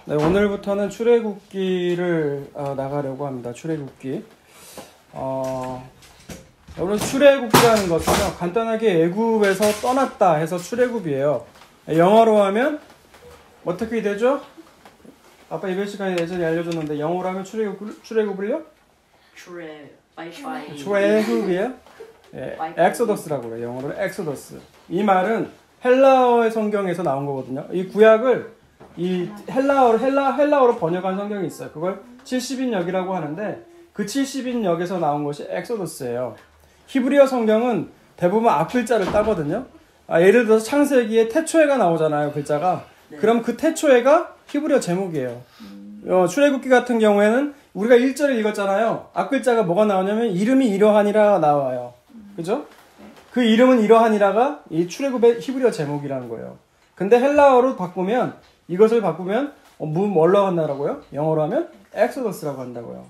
네, 오늘부터는 출애굽기를 나가려고 합니다. 출애굽기. 여러분 출애굽기라는 것은요, 간단하게 애굽에서 떠났다 해서 출애굽이에요. 영어로 하면 어떻게 되죠? 아빠 이번 시간에 예전에 알려줬는데 영어로 하면 출애굽을요? 출애굽이에요? 예, 엑소더스라고 그래요. 영어로는 엑소더스. 이 말은 헬라어의 성경에서 나온 거거든요. 이 구약을 이 헬라어로 번역한 성경이 있어요. 그걸 70인역이라고 하는데 그 70인역에서 나온 것이 엑소더스예요. 히브리어 성경은 대부분 앞글자를 따거든요. 예를 들어서 창세기에 태초해가 나오잖아요, 글자가. 네. 그럼 그 태초해가 히브리어 제목이에요. 출애굽기 같은 경우에는 우리가 1절을 읽었잖아요. 앞글자가 뭐가 나오냐면 이름이 이러하니라 나와요. 그죠? 그 이름은 이러하니라가 이 출애굽의 히브리어 제목이라는 거예요. 근데 헬라어로 바꾸면 이것을 바꾸면 뭘로 한다고요? 영어로 하면 엑소더스라고 한다고요.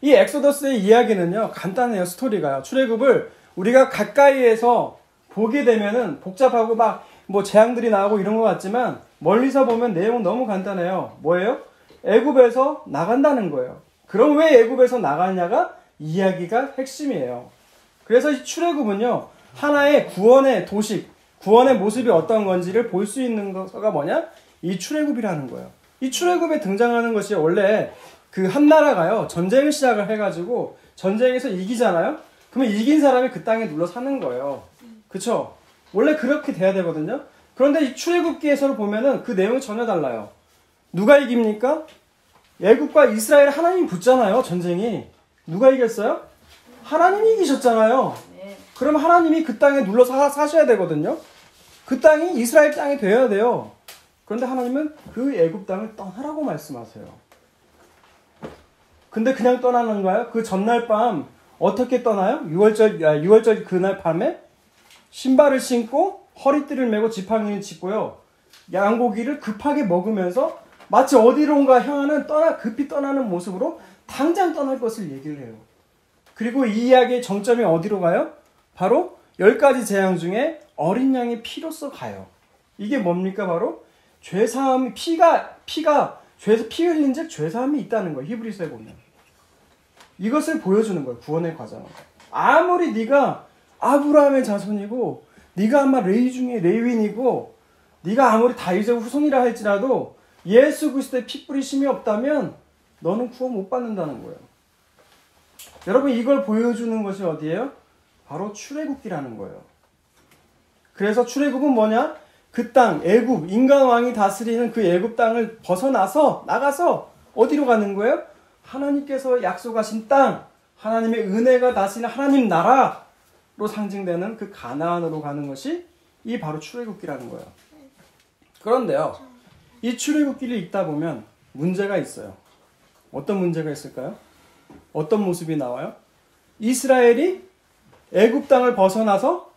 이 엑소더스의 이야기는요, 간단해요. 스토리가요. 출애굽을 우리가 가까이에서 보게 되면은 복잡하고 막 뭐 재앙들이 나오고 이런 것 같지만 멀리서 보면 내용은 너무 간단해요. 뭐예요? 애굽에서 나간다는 거예요. 그럼 왜 애굽에서 나가냐가 이야기가 핵심이에요. 그래서 이 출애굽은요, 하나의 구원의 도식, 구원의 모습이 어떤 건지를 볼 수 있는 거가 뭐냐? 이 출애굽이라는 거예요. 이 출애굽에 등장하는 것이 원래 그 한 나라가요, 전쟁을 시작을 해가지고 전쟁에서 이기잖아요? 그러면 이긴 사람이 그 땅에 눌러 사는 거예요. 그쵸? 원래 그렇게 돼야 되거든요? 그런데 이 출애굽기에서 보면은 그 내용이 전혀 달라요. 누가 이깁니까? 애굽과 이스라엘 하나님이 붙잖아요, 전쟁이. 누가 이겼어요? 하나님이 이기셨잖아요. 그럼 하나님이 그 땅에 눌러 사셔야 되거든요? 그 땅이 이스라엘 땅이 되어야 돼요. 그런데 하나님은 그 애굽 땅을 떠나라고 말씀하세요. 근데 그냥 떠나는가요? 그 전날 밤 어떻게 떠나요? 6월절 그날 밤에 신발을 신고 허리띠를 메고 지팡이를 짚고요, 양고기를 급하게 먹으면서 마치 어디론가 향하는 급히 떠나는 모습으로 당장 떠날 것을 얘기를 해요. 그리고 이 이야기의 정점이 어디로 가요? 바로 10가지 재앙 중에 어린 양의 피로써 가요. 이게 뭡니까? 바로 죄사함, 죄에서 피 흘린 즉 죄사함이 있다는 거예요. 히브리서에 보면. 이것을 보여주는 거예요. 구원의 과정을. 아무리 네가 아브라함의 자손이고 네가 아마 레위 중에 레위인이고 네가 아무리 다윗의 후손이라 할지라도 예수 그리스도의 피 뿌리심이 없다면 너는 구원 못 받는다는 거예요. 여러분, 이걸 보여주는 것이 어디예요? 바로 출애굽기라는 거예요. 그래서 출애굽은 뭐냐? 그 땅, 애굽, 인간 왕이 다스리는 그 애굽 땅을 벗어나서 나가서 어디로 가는 거예요? 하나님께서 약속하신 땅, 하나님의 은혜가 다스리는 하나님 나라로 상징되는 그 가나안으로 가는 것이 이 바로 출애굽기라는 거예요. 그런데요, 이 출애굽기를 읽다 보면 문제가 있어요. 어떤 문제가 있을까요? 어떤 모습이 나와요? 이스라엘이 애굽 땅을 벗어나서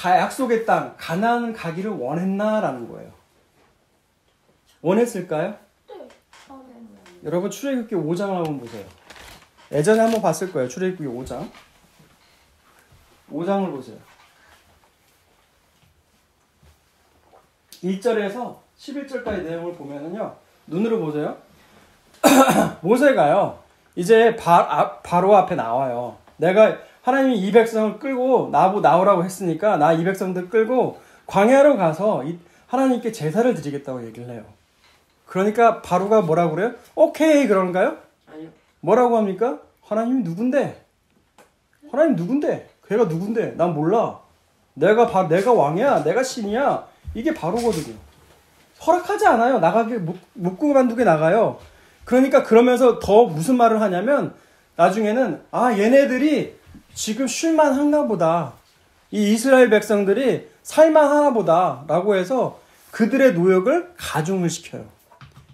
약속의 땅, 가나안을 가기를 원했나라는 거예요. 원했을까요? 네. 여러분, 출애굽기 5장을 한번 보세요. 예전에 한번 봤을 거예요. 출애굽기 5장. 5장을 보세요. 1절에서 11절까지 내용을 보면은요, 눈으로 보세요. 모세가요, 이제 바로 앞에 나와요. 내가 하나님이 이 백성을 끌고 나오라고 했으니까 나 이 백성들 끌고 광야로 가서 하나님께 제사를 드리겠다고 얘기를 해요. 그러니까 바로가 뭐라고 그래요? 오케이 그런가요? 아니요. 뭐라고 합니까? 하나님이 누군데? 하나님 누군데? 걔가 누군데? 난 몰라. 내가 왕이야. 내가 신이야. 이게 바로거든요. 허락하지 않아요. 나가게 못 그만두게 나가요. 그러니까 그러면서 더 무슨 말을 하냐면 나중에는 얘네들이 지금 쉴만한가 보다. 이 이스라엘 백성들이 살만하나 보다 라고 해서 그들의 노역을 가중을 시켜요.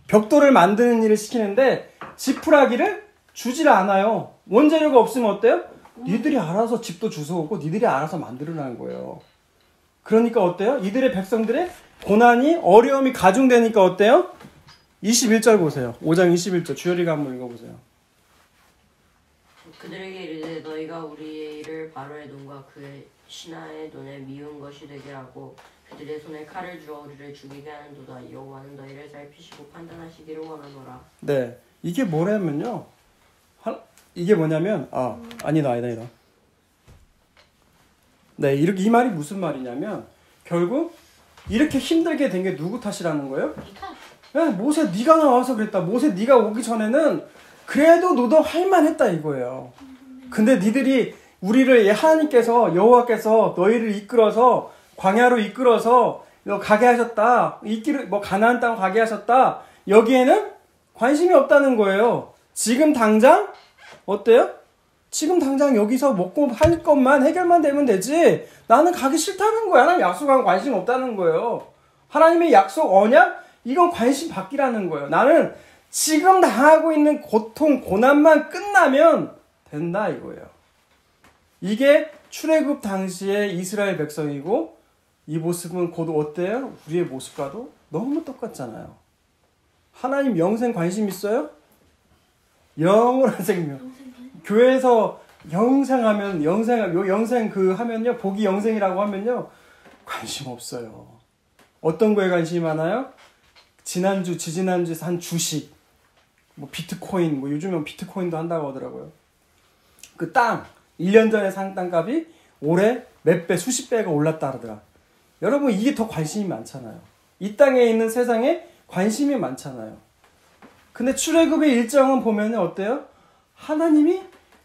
벽돌을 만드는 일을 시키는데 지푸라기를 주질 않아요. 원재료가 없으면 어때요? 니들이 알아서 집도 주워오고 니들이 알아서 만들으라는 거예요. 그러니까 어때요? 이들의 백성들의 고난이 어려움이 가중되니까 어때요? 21절 보세요. 5장 21절 주열이가 한번 읽어보세요. 그들에게 이르되 너희가 우리를 바로의 눈과 그의 신하의 눈에 미운 것이 되게 하고 그들의 손에 칼을 주어 우리를 죽이게 하는도다. 여호와는 너희를 살피시고 판단하시기를 원하노라. 네, 이게 뭐냐면요. 이게 뭐냐면 아니다. 네, 이렇게 이 말이 무슨 말이냐면 결국 이렇게 힘들게 된 게 누구 탓이라는 거예요? 네, 모세 네가 나와서 그랬다. 모세 네가 오기 전에는 그래도 노동할 만했다 이거예요. 근데 니들이 우리를 하나님께서 여호와께서 너희를 이끌어서 광야로 이끌어서 가게 하셨다. 뭐 가나안 땅 가게 하셨다. 여기에는 관심이 없다는 거예요. 지금 당장 어때요? 지금 당장 여기서 먹고 할 것만 해결만 되면 되지. 나는 가기 싫다는 거야. 하나님 약속한 관심 없다는 거예요. 하나님의 약속 언약 이건 관심 받기라는 거예요. 나는 지금 당하고 있는 고통 고난만 끝나면 된다 이거예요. 이게 출애굽 당시의 이스라엘 백성이고 이 모습은 곧 어때요? 우리의 모습과도 너무 똑같잖아요. 하나님 영생 관심 있어요? 영원한 생명. 교회에서 영생 그 하면요. 복이 영생이라고 하면요. 관심 없어요. 어떤 거에 관심이 많아요? 지지난주에서 한 주식, 뭐 비트코인, 뭐 요즘은 비트코인도 한다고 하더라고요. 그 땅, 1년 전에 산 땅값이 올해 몇 배, 수십 배가 올랐다 하더라. 여러분, 이게 더 관심이 많잖아요. 이 땅에 있는 세상에 관심이 많잖아요. 근데 출애굽의 일정은 보면 어때요? 하나님이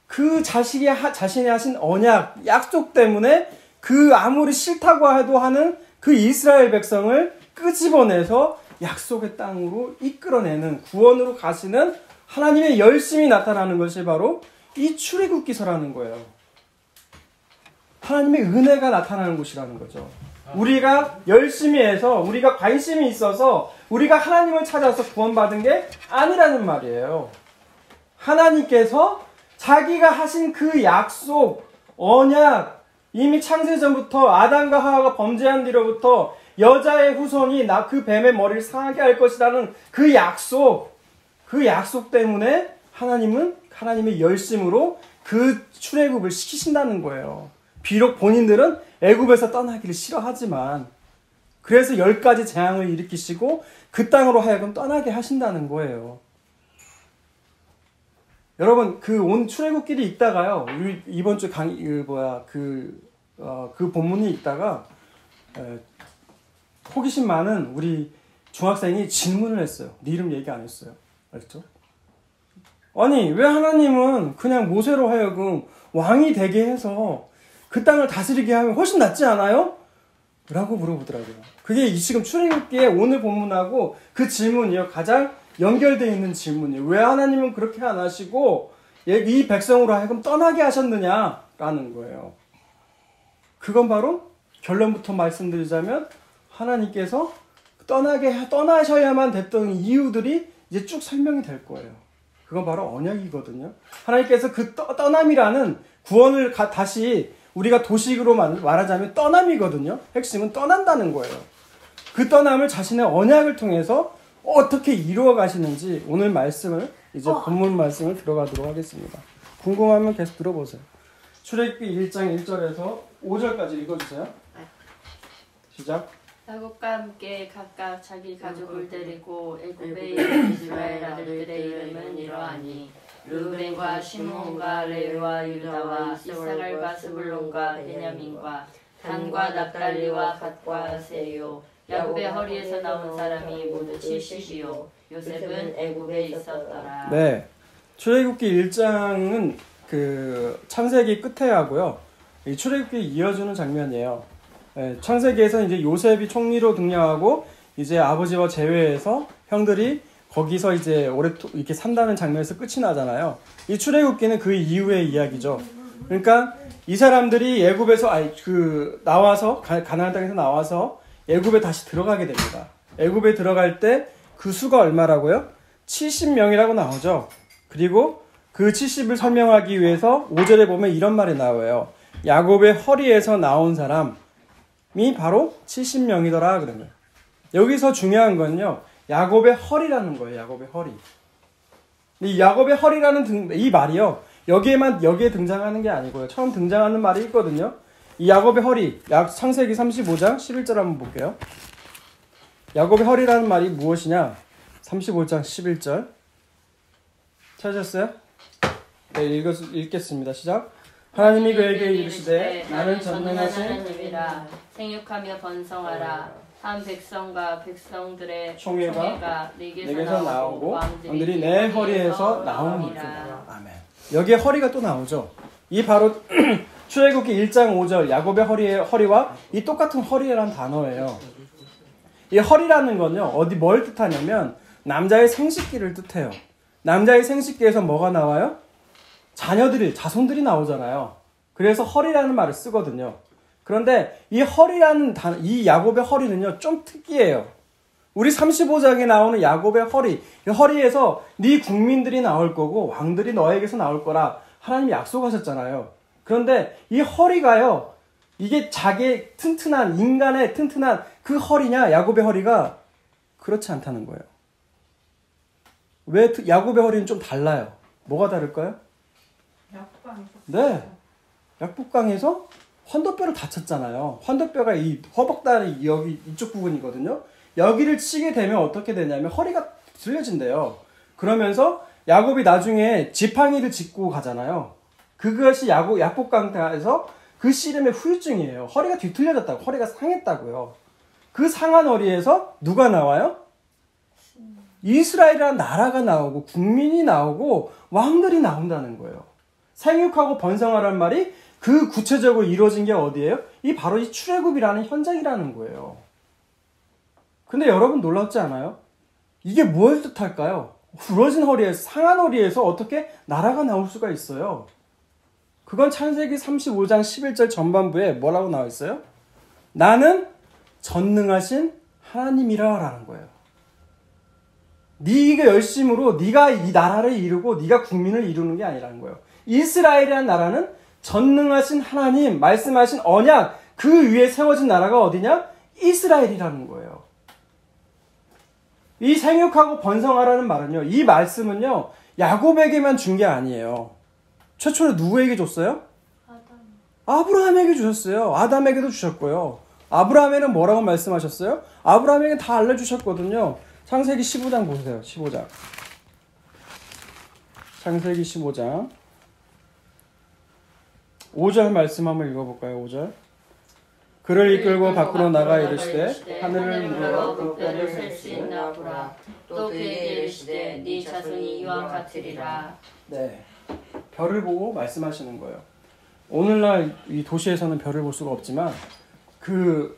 그 자신이 하신 언약, 약속 때문에 그 아무리 싫다고 해도 하는 그 이스라엘 백성을 끄집어내서 약속의 땅으로 이끌어내는 구원으로 가시는 하나님의 열심이 나타나는 것이 바로 이 출애굽기서라는 거예요. 하나님의 은혜가 나타나는 곳이라는 거죠. 우리가 열심히 해서 우리가 관심이 있어서 우리가 하나님을 찾아서 구원받은 게 아니라는 말이에요. 하나님께서 자기가 하신 그 약속, 언약, 이미 창세전부터 아담과 하와가 범죄한 뒤로부터 여자의 후손이 그 뱀의 머리를 상하게 할 것이라는 그 약속 때문에 하나님은 하나님의 열심으로 그 출애굽을 시키신다는 거예요. 비록 본인들은 애굽에서 떠나기를 싫어하지만 그래서 10가지 재앙을 일으키시고 그 땅으로 하여금 떠나게 하신다는 거예요. 여러분 그 온 출애굽길이 있다가요. 우리 이번 주 그 본문이 있다가 호기심 많은 우리 중학생이 질문을 했어요. 네 이름 얘기 안 했어요. 알죠? 아니 왜 하나님은 그냥 모세로 하여금 왕이 되게 해서 그 땅을 다스리게 하면 훨씬 낫지 않아요? 라고 물어보더라고요. 그게 지금 출애굽기의 오늘 본문하고 그 질문이요. 가장 연결되어 있는 질문이에요. 왜 하나님은 그렇게 안 하시고 이 백성으로 하여금 떠나게 하셨느냐라는 거예요. 그건 바로 결론부터 말씀드리자면 하나님께서 떠나셔야만 됐던 이유들이 이제 쭉 설명이 될 거예요. 그건 바로 언약이거든요. 하나님께서 그 떠남이라는 구원을 다시 우리가 도식으로 말하자면 떠남이거든요. 핵심은 떠난다는 거예요. 그 떠남을 자신의 언약을 통해서 어떻게 이루어 가시는지 오늘 말씀을 이제 본문 말씀을 들어가도록 하겠습니다. 궁금하면 계속 들어보세요. 출애굽기 1장 1절에서 5절까지 읽어주세요. 시작. 야곱과 함께 각각 자기 가족을 데리고 애굽에 있는 이스라엘 아들들의 이름은 이러하니 르우벤과 시므온과 레위와 유다와 이사갈과 스불론과 베냐민과 단과 납달리와 갓과 아세요. 야곱의 허리에서 나온 사람이 모두 70이요. 요셉은 애굽에 있었더라. 네, 출애굽기 1장은 그 창세기 끝에 하고요. 이 출애굽기 이어주는 장면이에요. 네, 창세기에서 이제 요셉이 총리로 등장하고 이제 아버지와 제외해서 형들이 거기서 이제 오래 이렇게 산다는 장면에서 끝이 나잖아요. 이 출애굽기는 그 이후의 이야기죠. 그러니까 이 사람들이 애굽에서 나와서 가나안 땅에서 나와서 애굽에 다시 들어가게 됩니다. 애굽에 들어갈 때 그 수가 얼마라고요? 70명이라고 나오죠. 그리고 그 70을 설명하기 위해서 5절에 보면 이런 말이 나와요. 야곱의 허리에서 나온 사람이 바로 70명이더라 그러면. 여기서 중요한 건요. 야곱의 허리라는 거예요. 야곱의 허리. 이 야곱의 허리라는 이 말이요. 여기에 등장하는 게 아니고요. 처음 등장하는 말이 있거든요. 이 야곱의 허리, 창세기 35장 11절 한번 볼게요. 야곱의 허리라는 말이 무엇이냐? 35장 11절 찾으셨어요? 네, 읽겠습니다. 시작. 하나님이 그에게 이르시되 나는 전능하신 하나님이라. 생육하며 번성하라. 한 백성과 백성들의 총회가 내게서 내게서 나오고 왕들이 왕들이 내 허리에서 나오니라. 나오니라. 아멘. 여기에 허리가 또 나오죠. 이 바로 출애굽기 1장 5절 야곱의 허리와 이 똑같은 허리라는 단어예요. 이 허리라는 건요, 뭘 뜻하냐면 남자의 생식기를 뜻해요. 남자의 생식기에서 뭐가 나와요? 자손들이 나오잖아요. 그래서 허리라는 말을 쓰거든요. 그런데 이 허리라는 이 야곱의 허리는요, 좀 특이해요. 우리 35장에 나오는 야곱의 허리, 이 허리에서 네 국민들이 나올 거고 왕들이 너에게서 나올 거라 하나님이 약속하셨잖아요. 그런데 이 허리가요, 이게 자기의 튼튼한, 인간의 튼튼한 그 허리냐, 야곱의 허리가 그렇지 않다는 거예요. 왜 야곱의 허리는 좀 달라요? 뭐가 다를까요? 약방에서. 네. 약복강에서 환도뼈를 다쳤잖아요. 환도뼈가 이 허벅다리 여기 이쪽 부분이거든요. 여기를 치게 되면 어떻게 되냐면 허리가 들려진대요. 그러면서 야곱이 나중에 지팡이를 짚고 가잖아요. 그것이 약복강에서 그 씨름의 후유증이에요. 허리가 뒤틀려졌다고, 허리가 상했다고요. 그 상한 허리에서 누가 나와요? 이스라엘이라는 나라가 나오고 국민이 나오고 왕들이 나온다는 거예요. 생육하고 번성하라는 말이 그 구체적으로 이루어진 게 어디예요? 바로 이 출애굽이라는 현장이라는 거예요. 근데 여러분 놀랍지 않아요? 이게 무엇을 뜻할까요? 부러진 허리에서, 상한 허리에서 어떻게 나라가 나올 수가 있어요? 그건 창세기 35장 11절 전반부에 뭐라고 나와 있어요? 나는 전능하신 하나님이라 라는 거예요. 네가 열심으로 네가 이 나라를 이루고 네가 국민을 이루는 게 아니라는 거예요. 이스라엘이라는 나라는 전능하신 하나님 말씀하신 언약 그 위에 세워진 나라가 어디냐? 이스라엘이라는 거예요. 이 생육하고 번성하라는 말은요, 이 말씀은요 야곱에게만 준 게 아니에요. 최초로 누구에게 줬어요? 아브라함에게 주셨어요. 아담에게도 주셨고요. 아브라함에는 뭐라고 말씀하셨어요? 아브라함에게 다 알려주셨거든요. 창세기 15장 보세요. 15장. 창세기 15장 5절 말씀 한번 읽어볼까요? 5절. 그를 이끌고 밖으로 나가 이르시되 하늘을 물어 그 셀 수 있나 보라. 또 그에게 이르시되 네 자손이 이와 같으리라. 네, 별을 보고 말씀하시는 거예요. 오늘날 이 도시에서는 별을 볼 수가 없지만 그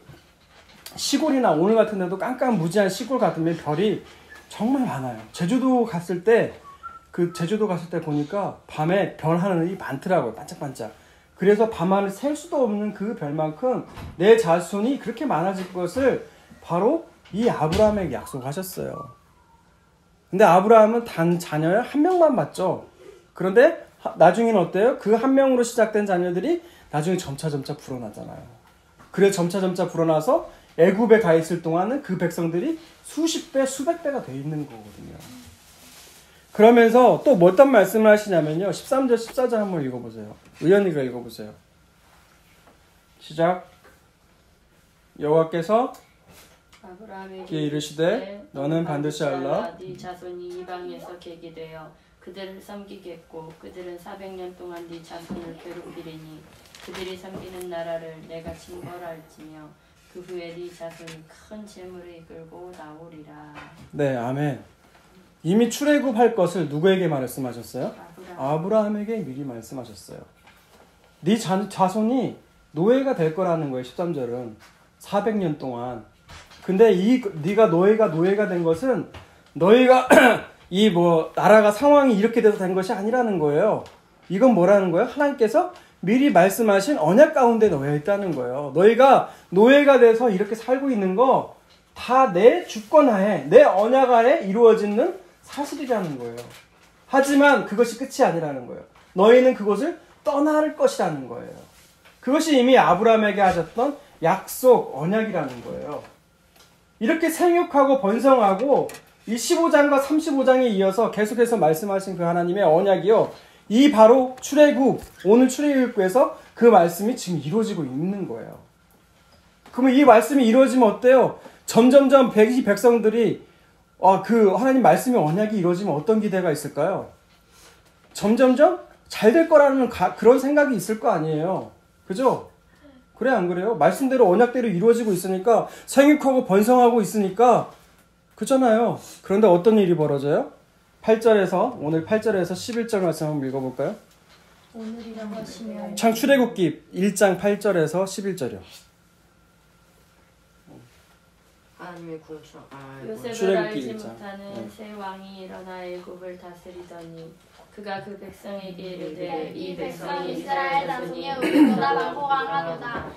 시골이나 오늘 같은 데도 깜깜무지한 시골 같으면 별이 정말 많아요. 제주도 갔을 때 보니까 밤에 별 하늘이 많더라고요. 반짝반짝. 그래서 밤하늘 셀 수도 없는 그 별만큼 내 자손이 그렇게 많아질 것을 바로 이 아브라함에게 약속하셨어요. 근데 아브라함은 단 자녀 한 명만 봤죠. 그런데 나중에는 어때요? 그 한 명으로 시작된 자녀들이 나중에 점차 불어나잖아요. 그래서 점차 불어나서 애굽에 가 있을 동안은 그 백성들이 수십 배, 수백 배가 돼 있는 거거든요. 그러면서 또 어떤 말씀을 하시냐면요. 13절, 14절 한번 읽어보세요. 의연이가 읽어보세요. 시작. 여호와께서 아브라함에게 이르시되 너는 반드시 알라. 네 자손이 이방에서 객이 되어 그들을 섬기겠고 그들은 400년 동안 네 자손을 괴롭히리니 그들이 섬기는 나라를 내가 징벌할지며 그 후에 네 자손이 큰 재물을 이끌고 나오리라. 네, 아멘. 이미 출애굽할 것을 누구에게 말씀하셨어요? 아브라함에게 미리 말씀하셨어요. 네 자손이 노예가 될 거라는 거예요. 13절은 400년 동안. 근데 네가 노예가 된 것은 너희가 나라가 상황이 이렇게 돼서 된 것이 아니라는 거예요. 이건 뭐라는 거예요? 하나님께서 미리 말씀하신 언약 가운데 놓여 있다는 거예요. 너희가 노예가 돼서 이렇게 살고 있는 거 다 내 주권하에, 내 언약 아래 이루어지는 사실이라는 거예요. 하지만 그것이 끝이 아니라는 거예요. 너희는 그곳을 떠날 것이라는 거예요. 그것이 이미 아브라함에게 하셨던 약속, 언약이라는 거예요. 이렇게 생육하고 번성하고 이 15장과 35장에 이어서 계속해서 말씀하신 그 하나님의 언약이요. 이 바로 출애굽, 오늘 출애굽에서 그 말씀이 지금 이루어지고 있는 거예요. 그러면 이 말씀이 이루어지면 어때요? 점점점 이 백성들이 그 하나님 말씀의 언약이 이루어지면 어떤 기대가 있을까요? 점점점 잘 될 거라는 그런 생각이 있을 거 아니에요. 그죠? 그래 안 그래요? 말씀대로 언약대로 이루어지고 있으니까 생육하고 번성하고 있으니까 그렇잖아요. 그런데 어떤 일이 벌어져요? 8절에서 오늘 8절에서 11절 말씀 한번 읽어볼까요? 오늘이란 것이며 창출애굽기 1장 8절에서 11절이요. 하나님의 궁창 요셉을 출애굽기 알지 일장. 못하는 새 왕이 일어나 애굽을 다스리더니 그가 그 백성에게 이르되 이 백성이 이스라엘 자손이 우리보다 많고 강하도다.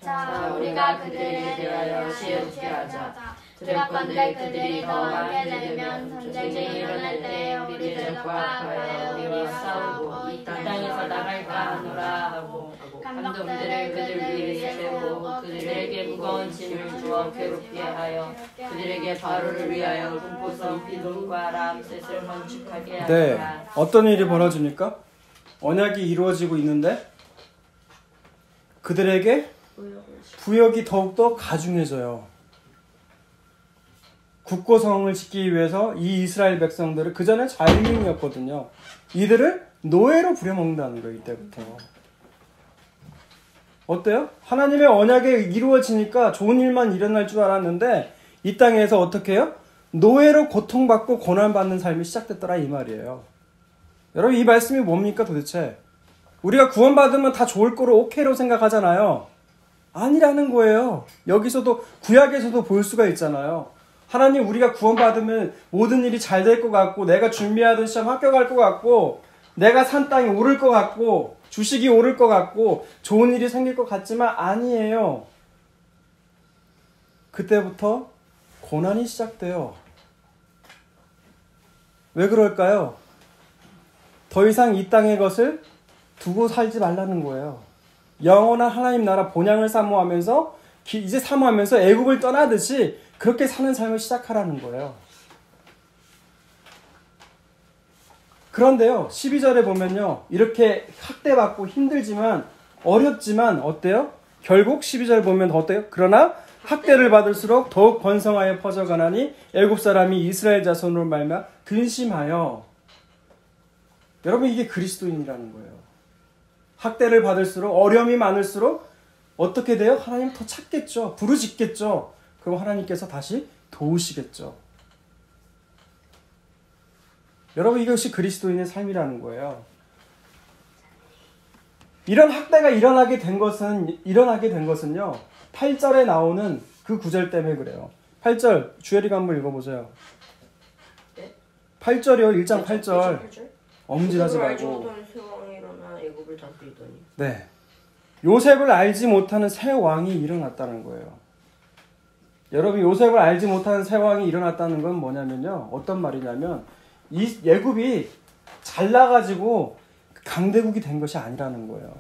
자, 우리가 그들에 대하여 시험케 하자. 두렵건대 그들이 더 많게 되면 전쟁이 일어날 때에 우리들과 합하여 우리와 싸우고 이 땅에서 나갈까 하노라 하고 감독들을 그들 위에 세우고 그들에게 무거운 짐을 주어 괴롭게 하여 그들에게 바로를 위하여 rum포성 비둘과 람셋을 건축하게 하노라. 네, 어떤 일이 벌어집니까? 언약이 이루어지고 있는데 그들에게 부역이 더욱더 가중해져요. 국고성을 짓기 위해서 이 이스라엘 백성들을 그 전에 자유민이었거든요. 이들을 노예로 부려먹는다는 거예요. 이때부터. 어때요? 하나님의 언약이 이루어지니까 좋은 일만 일어날 줄 알았는데 이 땅에서 어떻게 해요? 노예로 고통받고 고난받는 삶이 시작됐더라 이 말이에요. 여러분 이 말씀이 뭡니까 도대체? 우리가 구원받으면 다 좋을 거로 오케이로 생각하잖아요. 아니라는 거예요. 여기서도 구약에서도 볼 수가 있잖아요. 하나님 우리가 구원받으면 모든 일이 잘 될 것 같고 내가 준비하던 시험 합격할 것 같고 내가 산 땅이 오를 것 같고 주식이 오를 것 같고 좋은 일이 생길 것 같지만 아니에요. 그때부터 고난이 시작돼요. 왜 그럴까요? 더 이상 이 땅의 것을 두고 살지 말라는 거예요. 영원한 하나님 나라 본향을 사모하면서 이제 사모하면서 애굽을 떠나듯이 그렇게 사는 삶을 시작하라는 거예요. 그런데요, 12절에 보면요, 이렇게 학대받고 힘들지만, 어렵지만, 어때요? 결국 12절 보면 어때요? 그러나 학대를 받을수록 더욱 번성하여 퍼져가나니 애굽 사람이 이스라엘 자손으로 말미암아 근심하여. 여러분, 이게 그리스도인이라는 거예요. 학대를 받을수록, 어려움이 많을수록 어떻게 돼요? 하나님 더 찾겠죠. 부르짖겠죠. 그럼 하나님께서 다시 도우시겠죠. 여러분 이것이 그리스도인의 삶이라는 거예요. 이런 학대가 일어나게 된 것은요. 8절에 나오는 그 구절 때문에 그래요. 8절 주혜리가 한번 읽어보세요. 네? 8절이요. 1장 8절. 8절? 엄지하지 알지 말고. 못하는 새 왕이 일어나 애굽을 다스리더니. 네. 요셉을 알지 못하는 새 왕이 일어났다는 거예요. 여러분 요셉을 알지 못하는 새 왕이 일어났다는 건 뭐냐면요. 어떤 말이냐면 이 애굽이 잘나가지고 강대국이 된 것이 아니라는 거예요.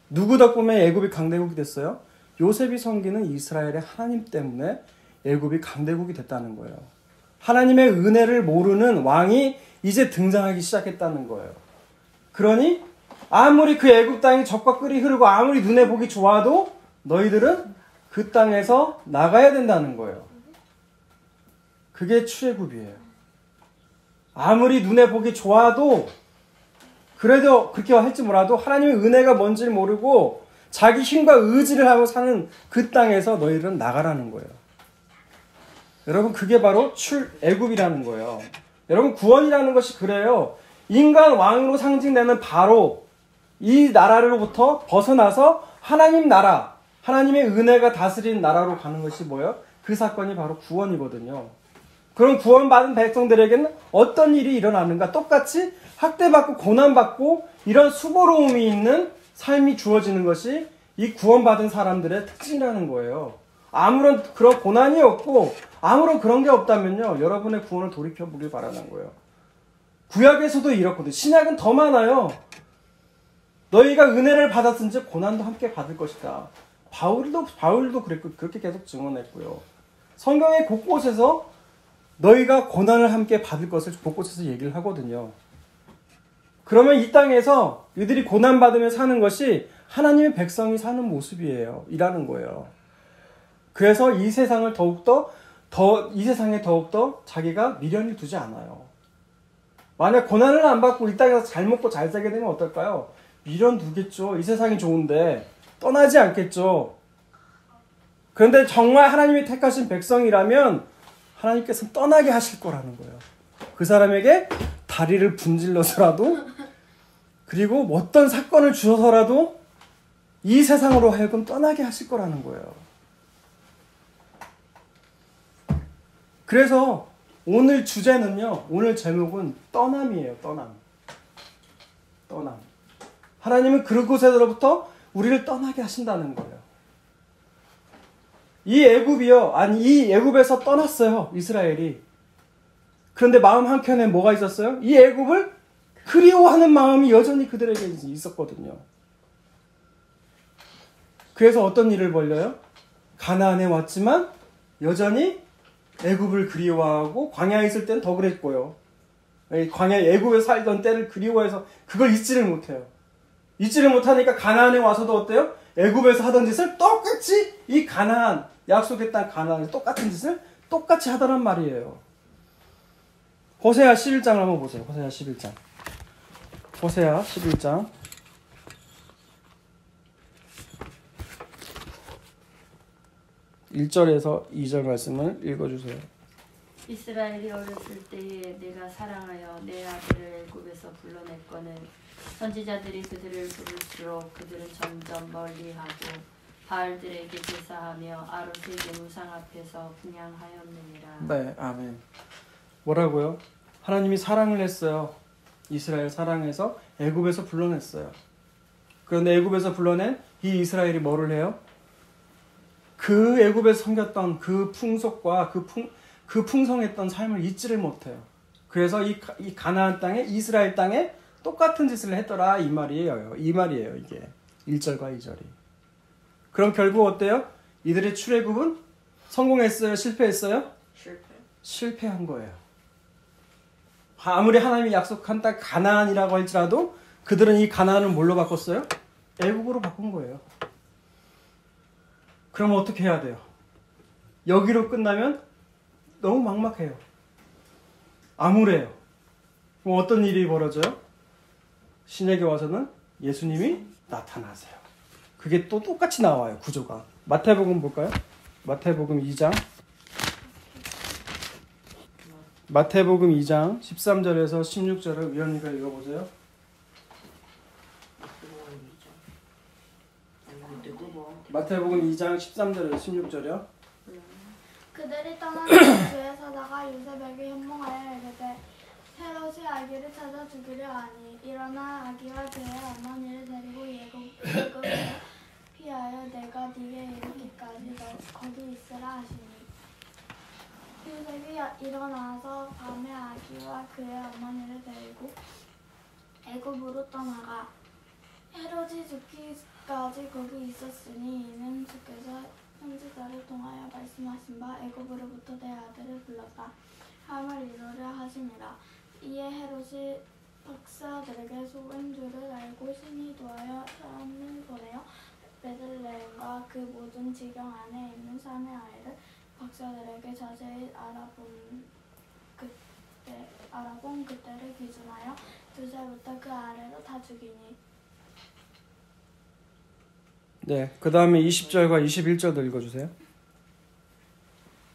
누구 덕분에 애굽이 강대국이 됐어요? 요셉이 섬기는 이스라엘의 하나님 때문에 애굽이 강대국이 됐다는 거예요. 하나님의 은혜를 모르는 왕이 이제 등장하기 시작했다는 거예요. 그러니 아무리 그 애굽 땅이 젖과 꿀이 흐르고 아무리 눈에 보기 좋아도 너희들은 그 땅에서 나가야 된다는 거예요. 그게 출애굽이에요. 아무리 눈에 보기 좋아도 그래도 그렇게 할지 몰라도 하나님의 은혜가 뭔지를 모르고 자기 힘과 의지를 하고 사는 그 땅에서 너희들은 나가라는 거예요. 여러분 그게 바로 출애굽이라는 거예요. 여러분 구원이라는 것이 그래요. 인간 왕으로 상징되는 바로 이 나라로부터 벗어나서 하나님 나라, 하나님의 은혜가 다스린 나라로 가는 것이 뭐예요? 그 사건이 바로 구원이거든요. 그럼 구원받은 백성들에게는 어떤 일이 일어나는가? 똑같이 학대받고 고난받고 이런 수고로움이 있는 삶이 주어지는 것이 이 구원받은 사람들의 특징이라는 거예요. 아무런 그런 고난이 없고 아무런 그런 게 없다면요. 여러분의 구원을 돌이켜보길 바라는 거예요. 구약에서도 이렇거든요. 신약은 더 많아요. 너희가 은혜를 받았은지 고난도 함께 받을 것이다. 바울도 그렇게 계속 증언했고요. 성경의 곳곳에서 너희가 고난을 함께 받을 것을 곳곳에서 얘기를 하거든요. 그러면 이 땅에서 이들이 고난받으며 사는 것이 하나님의 백성이 사는 모습이에요. 이라는 거예요. 그래서 이 세상을 이 세상에 더욱더 자기가 미련을 두지 않아요. 만약 고난을 안 받고 이 땅에서 잘 먹고 잘 살게 되면 어떨까요? 미련 두겠죠. 이 세상이 좋은데 떠나지 않겠죠. 그런데 정말 하나님이 택하신 백성이라면 하나님께서는 떠나게 하실 거라는 거예요. 그 사람에게 다리를 분질러서라도 그리고 어떤 사건을 주어서라도 이 세상으로 하여금 떠나게 하실 거라는 거예요. 그래서 오늘 주제는요. 오늘 제목은 떠남이에요. 떠남. 하나님은 그곳에서부터 우리를 떠나게 하신다는 거예요. 이 애굽에서 떠났어요. 이스라엘이. 그런데 마음 한켠에 뭐가 있었어요? 이 애굽을 그리워하는 마음이 여전히 그들에게 있었거든요. 그래서 어떤 일을 벌려요? 가나안에 왔지만 여전히 애굽을 그리워하고 광야에 있을 때는 더 그랬고요. 광야에 애굽에 살던 때를 그리워해서 그걸 잊지를 못해요. 잊지를 못하니까 가나안에 와서도 어때요? 애굽에서 하던 짓을 똑같이 이 가나안, 약속의 땅 가나안에 똑같은 짓을 똑같이 하더란 말이에요. 호세아 11장을 한번 보세요. 호세아 11장. 호세아 11장. 1절에서 2절 말씀을 읽어주세요. 이스라엘이 어렸을 때에 내가 사랑하여 내 아들을 애굽에서 불러냈거늘 선지자들이 그들을 부를수록 그들은 점점 멀리하고 바알들에게 제사하며 아롯에게 우상 앞에서 분향하였느니라. 네, 아멘. 뭐라고요? 하나님이 사랑을 했어요. 이스라엘 사랑해서 애굽에서 불러냈어요. 그런데 애굽에서 불러낸 이 이스라엘이 뭐를 해요? 그 애굽에서 섬겼던 그 풍속과 그 풍성했던 삶을 잊지를 못해요. 그래서 이 가나안 땅에 이스라엘 땅에 똑같은 짓을 했더라 이 말이에요. 이게 1절과 2절이. 그럼 결국 어때요? 이들의 출애굽은 성공했어요? 실패했어요? 실패한 거예요. 아무리 하나님이 약속한 땅 가나안이라고 할지라도 그들은 이 가나안을 뭘로 바꿨어요? 애국으로 바꾼 거예요. 그럼 어떻게 해야 돼요? 여기로 끝나면 너무 막막해요. 암울해요. 그럼 어떤 일이 벌어져요? 신약에 와서는 예수님이 나타나세요. 그게 또 똑같이 나와요. 구조가. 마태복음 볼까요? 마태복음 2장. 마태복음 2장 13절에서 16절을 위원님과 읽어보세요. 마태복음 2장 13절에서 16절이요. 그들이 떠나는 주의 사자가 요셉에게 현몽하여 이르되 헤롯이 아기를 찾아 죽이려 하니 일어나 아기와 그의 어머니를 데리고 애굽에 피하여 내가 네게 이르기까지 너 거기 있으라 하시니 요셉이 일어나서 밤에 아기와 그의 어머니를 데리고 애굽으로 떠나가 헤롯이 죽기까지 거기 있었으니 이는 주께서 선지자를 통하여 말씀하신 바 애굽으로부터 내 아들을 불렀다 함을 이루려 하심이라. 이에 헤롯이 박사들에게 속은 줄을 알고 신이 도하여 사람을 보내어 베들레헴과 그 모든 지경 안에 있는 산의 아이를 박사들에게 자세히 알아본 그때를 기준하여 2살부터 그 아래로 다 죽이니. 네, 그 다음에 20절과 21절도 읽어주세요.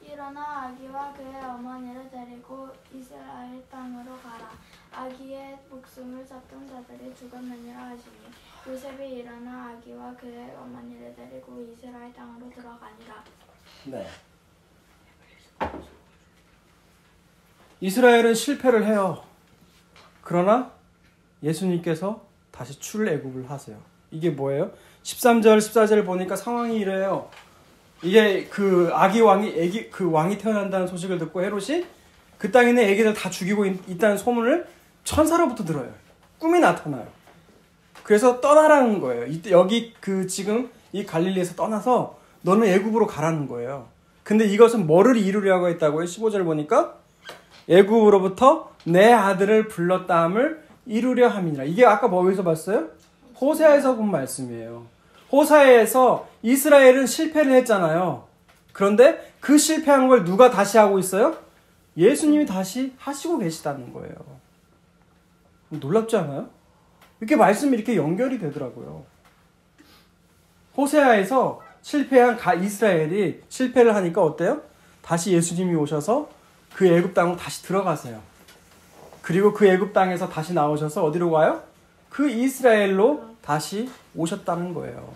일어나 아기와 그의 어머니를 데리고 이스라엘 땅으로 가라. 아기의 목숨을 잡던 자들이 죽었느니라 하시니 요셉이 일어나 아기와 그의 어머니를 데리고 이스라엘 땅으로 들어가니라. 네. 이스라엘은 실패를 해요. 그러나 예수님께서 다시 출애굽을 하세요. 이게 뭐예요? 13절, 14절 보니까 상황이 이래요. 이게 그 왕이 태어난다는 소식을 듣고 헤롯이 그 땅에 있는 애기들 다 죽이고 있다는 소문을 천사로부터 들어요. 꿈이 나타나요. 그래서 떠나라는 거예요. 여기 지금 이 갈릴리에서 떠나서 너는 애굽으로 가라는 거예요. 근데 이것은 뭐를 이루려고 했다고요? 15절 보니까 애굽으로부터 내 아들을 불렀다함을 이루려 함이니라. 이게 아까 뭐에서 봤어요? 호세아에서 본 말씀이에요. 호세아에서 이스라엘은 실패를 했잖아요. 그런데 그 실패한 걸 누가 다시 하고 있어요? 예수님이 다시 하시고 계시다는 거예요. 놀랍지 않아요? 이렇게 말씀이 이렇게 연결이 되더라고요. 호세아에서 실패한 이스라엘이 실패를 하니까 어때요? 다시 예수님이 오셔서 그 애굽 땅으로 다시 들어가세요. 그리고 그 애굽 땅에서 다시 나오셔서 어디로 가요? 그 이스라엘로 다시 오셨다는 거예요.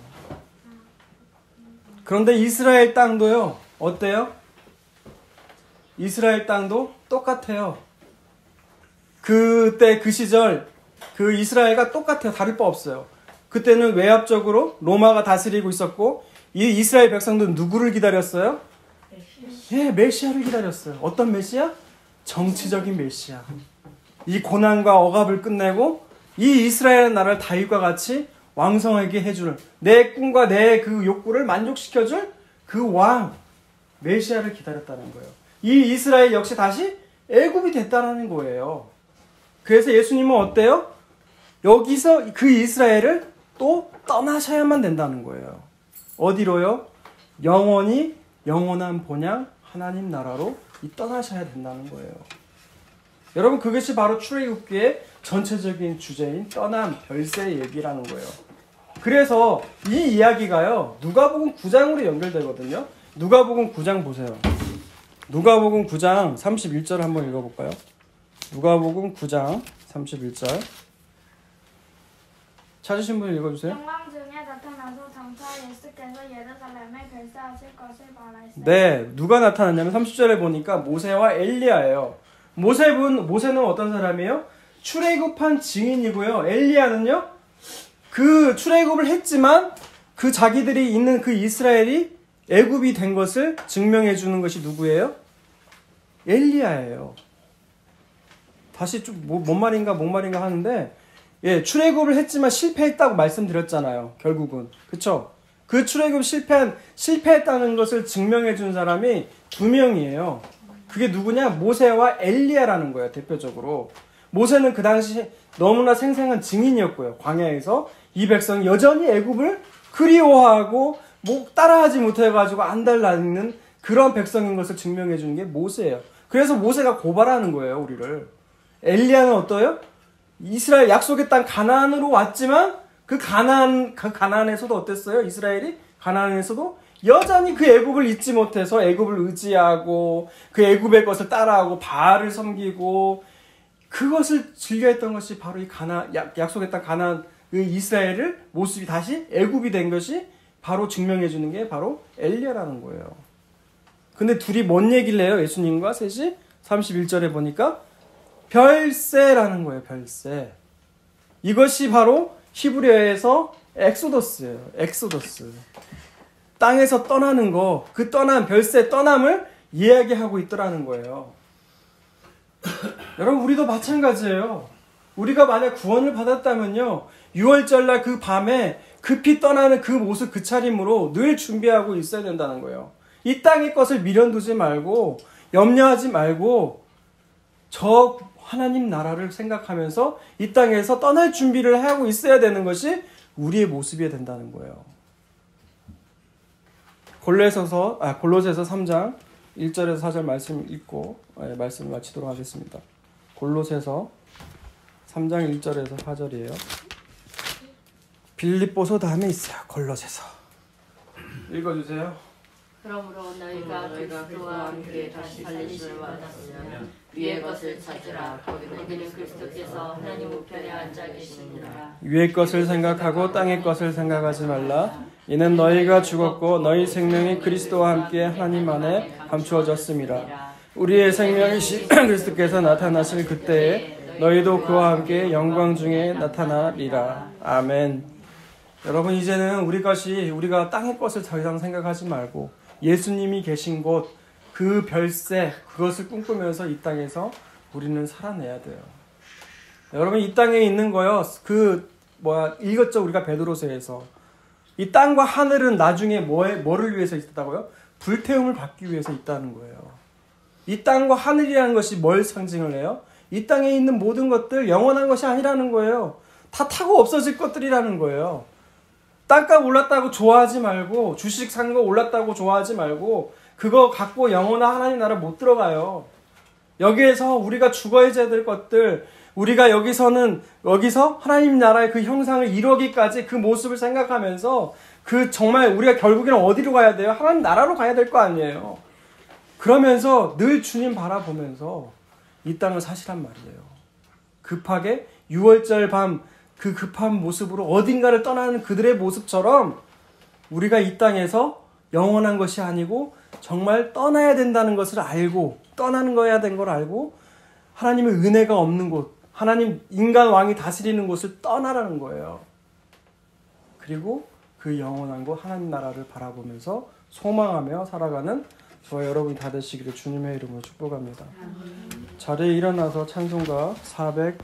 그런데 이스라엘 땅도요, 어때요? 이스라엘 땅도 똑같아요. 그때 그 시절 그 이스라엘과 똑같아요. 다를 바 없어요. 그때는 외압적으로 로마가 다스리고 있었고 이 이스라엘 백성들은 누구를 기다렸어요? 예, 메시아를 기다렸어요. 어떤 메시아? 정치적인 메시아. 이 고난과 억압을 끝내고 이 이스라엘 나라를 다윗과 같이 왕성하게 해줄, 내 꿈과 내 그 욕구를 만족시켜줄 그 왕 메시아를 기다렸다는 거예요. 이 이스라엘 역시 다시 애굽이 됐다는 거예요. 그래서 예수님은 어때요? 여기서 그 이스라엘을 또 떠나셔야만 된다는 거예요. 어디로요? 영원히 영원한 본향 하나님 나라로 떠나셔야 된다는 거예요. 여러분, 그것이 바로 출애굽기의 전체적인 주제인 떠남, 별세 얘기라는 거예요. 그래서 이 이야기가요, 누가복음 9장으로 연결되거든요. 누가복음 9장 보세요. 누가복음 9장 31절 한번 읽어볼까요? 누가복음 9장 31절. 찾으신 분 읽어주세요. 영광 중에 나타나서 장차 예수께서 예루살렘에 별세하실 것을 말하시되. 네, 누가 나타났냐면 30절에 보니까 모세와 엘리야예요. 모세는 어떤 사람이에요? 출애굽한 증인이고요. 엘리야는요, 그 출애굽을 했지만 그 자기들이 있는 그 이스라엘이 애굽이 된 것을 증명해 주는 것이 누구예요? 엘리야예요. 다시 좀 뭔 말인가 하는데, 예, 출애굽을 했지만 실패했다고 말씀드렸잖아요. 결국은. 그쵸? 그 출애굽 실패했다는 것을 증명해 준 사람이 두 명이에요. 그게 누구냐? 모세와 엘리야라는 거예요. 대표적으로. 모세는 그 당시 너무나 생생한 증인이었고요. 광야에서 이 백성이 여전히 애굽을 그리워하고 따라하지 못해가지고 안달나는 그런 백성인 것을 증명해 주는 게 모세예요. 그래서 모세가 고발하는 거예요, 우리를. 엘리야는 어때요? 이스라엘 약속의 땅 가나안으로 왔지만 그 가나안에서도 어땠어요? 이스라엘이 가나안에서도 여전히 그 애굽을 잊지 못해서 애굽을 의지하고 그 애굽의 것을 따라하고 바알을 섬기고 그것을 즐겨했던 것이 바로 이 약속의 땅 가나안 이스라엘을 모습이 다시 애굽이 된 것이 바로 증명해 주는 게 바로 엘리야라는 거예요. 근데 둘이 뭔 얘기를 해요? 예수님과 셋이 31절에 보니까 별세라는 거예요. 별세. 이것이 바로 히브리어에서 엑소더스예요. 엑소더스. 땅에서 떠나는 거, 그 별세 떠남을 이야기하고 있더라는 거예요. 여러분, 우리도 마찬가지예요. 우리가 만약 구원을 받았다면요, 6월절날 그 밤에 급히 떠나는 그 모습, 그 차림으로 늘 준비하고 있어야 된다는 거예요. 이 땅의 것을 미련두지 말고 염려하지 말고 저 하나님 나라를 생각하면서 이 땅에서 떠날 준비를 하고 있어야 되는 것이 우리의 모습이 된다는 거예요. 골로새서 3장 1절에서 4절 말씀 읽고 말씀을 마치도록 하겠습니다. 골로새서 3장 1절에서 4절이에요. 빌립보서 다음에 있어요. 골로새서. 읽어주세요. 그러므로 너희가 그리스도와 함께 다시 살리심을 받았으면 위의 것을 찾으라. 거기는 그리스도께서 하나님 우편에 앉아 계시느니라. 위의 것을 생각하고 땅의 것을 생각하지 말라. 이는 너희가 죽었고 너희 생명이 그리스도와 함께 하나님 안에 감추어졌음이라. 우리의 생명이신 그리스도께서 나타나실 그때에 너희도 그와 함께 영광 중에 나타나리라. 아멘. 여러분, 이제는 우리가 땅의 것을 더 이상 생각하지 말고 예수님이 계신 곳, 그 별세, 그것을 꿈꾸면서 이 땅에서 우리는 살아내야 돼요. 여러분, 이 땅에 있는 거요, 읽었죠? 우리가 베드로서에서. 이 땅과 하늘은 나중에 뭐를 위해서 있다고요? 불태움을 받기 위해서 있다는 거예요. 이 땅과 하늘이라는 것이 뭘 상징을 해요? 이 땅에 있는 모든 것들 영원한 것이 아니라는 거예요. 다 타고 없어질 것들이라는 거예요. 땅값 올랐다고 좋아하지 말고, 주식 산 거 올랐다고 좋아하지 말고, 그거 갖고 영원한 하나님 나라 못 들어가요. 여기에서 우리가 죽어야 될 것들, 우리가 여기서 하나님 나라의 그 형상을 이루기까지 그 모습을 생각하면서 그 정말 우리가 결국에는 어디로 가야 돼요? 하나님 나라로 가야 될 거 아니에요. 그러면서 늘 주님 바라보면서 이 땅을 사시란 말이에요. 급하게 6월절 밤 그 급한 모습으로 어딘가를 떠나는 그들의 모습처럼 우리가 이 땅에서 영원한 것이 아니고 정말 떠나야 된다는 것을 알고, 떠나는 거야 된 걸 알고, 하나님의 은혜가 없는 곳, 하나님 인간 왕이 다스리는 곳을 떠나라는 거예요. 그리고 그 영원한 곳 하나님 나라를 바라보면서 소망하며 살아가는 저와 여러분이 다 되시기를 주님의 이름으로 축복합니다. 자리에 일어나서 찬송가 400